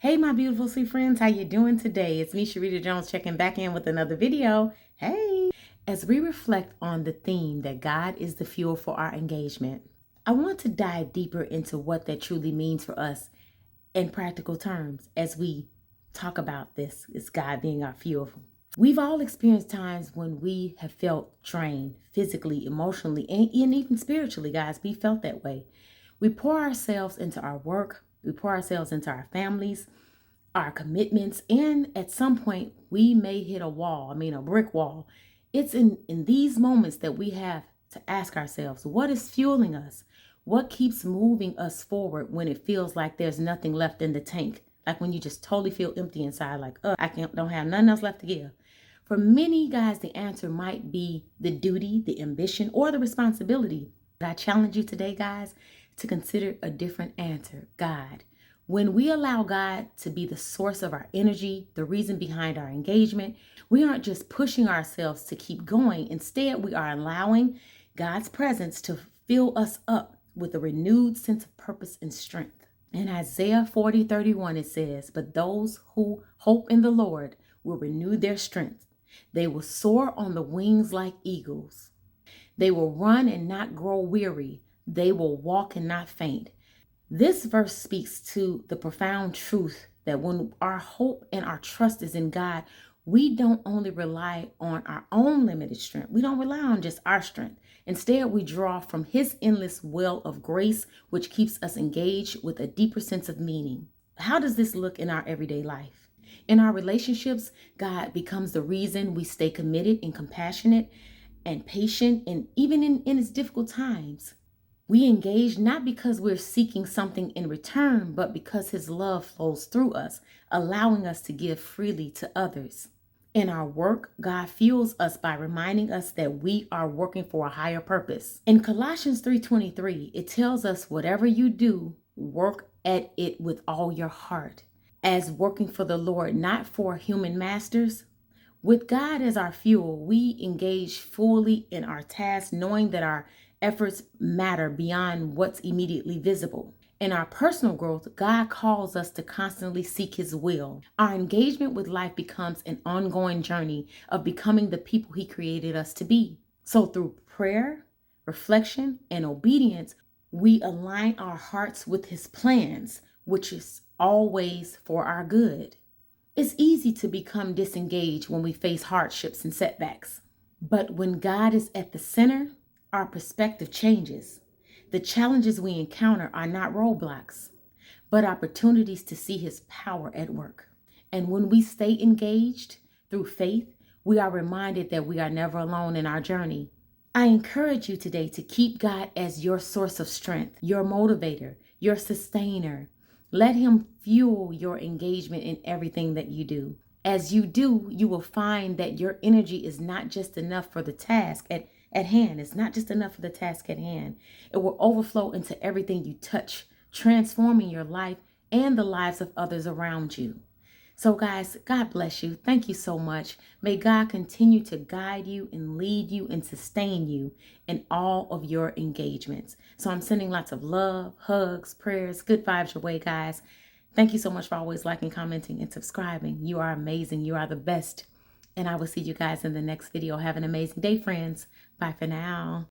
Hey, my beautiful sweet friends, how you doing today? It's me, Sharita Jones, checking back in with another video. Hey! As we reflect on the theme that God is the fuel for our engagement, I want to dive deeper into what that truly means for us in practical terms as we talk about this. It's God being our fuel. We've all experienced times when we have felt drained physically, emotionally, and even spiritually, guys. We felt that way. We pour ourselves into our work, we pour ourselves into our families, our commitments, and at some point we may hit a brick wall. It's in these moments that we have to ask ourselves, what is fueling us? What keeps moving us forward when it feels like there's nothing left in the tank? Like when you just totally feel empty inside, like, don't have nothing else left to give. For many guys, the answer might be the duty, the ambition, or the responsibility. But I challenge you today, guys, to consider a different answer: God. When we allow God to be the source of our energy, the reason behind our engagement, we aren't just pushing ourselves to keep going. Instead, we are allowing God's presence to fill us up with a renewed sense of purpose and strength. In Isaiah 40:31, it says, "But those who hope in the Lord will renew their strength. They will soar on the wings like eagles. They will run and not grow weary. They will walk and not faint." This verse speaks to the profound truth that when our hope and our trust is in God, we don't only rely on our own limited strength. We don't rely on just our strength. Instead, we draw from His endless well of grace, which keeps us engaged with a deeper sense of meaning. How does this look in our everyday life? In our relationships, God becomes the reason we stay committed and compassionate and patient, and even in its difficult times. We engage not because we're seeking something in return, but because His love flows through us, allowing us to give freely to others. In our work, God fuels us by reminding us that we are working for a higher purpose. In Colossians 3:23, it tells us, "Whatever you do, work at it with all your heart, as working for the Lord, not for human masters." With God as our fuel, we engage fully in our tasks, knowing that our efforts matter beyond what's immediately visible. In our personal growth, God calls us to constantly seek His will. Our engagement with life becomes an ongoing journey of becoming the people He created us to be. So through prayer, reflection, and obedience, we align our hearts with His plans, which is always for our good. It's easy to become disengaged when we face hardships and setbacks. But when God is at the center, our perspective changes. The challenges we encounter are not roadblocks, but opportunities to see His power at work. And when we stay engaged through faith, we are reminded that we are never alone in our journey. I encourage you today to keep God as your source of strength, your motivator, your sustainer. Let Him fuel your engagement in everything that you do. As you do, you will find that your energy is not just enough for the task at hand. It's not just enough for the task at hand. It will overflow into everything you touch, transforming your life and the lives of others around you. So guys, God bless you. Thank you so much. May God continue to guide you and lead you and sustain you in all of your engagements. So I'm sending lots of love, hugs, prayers, good vibes your way, guys. Thank you so much for always liking, commenting, and subscribing. You are amazing. You are the best. And I will see you guys in the next video. Have an amazing day, friends. Bye for now.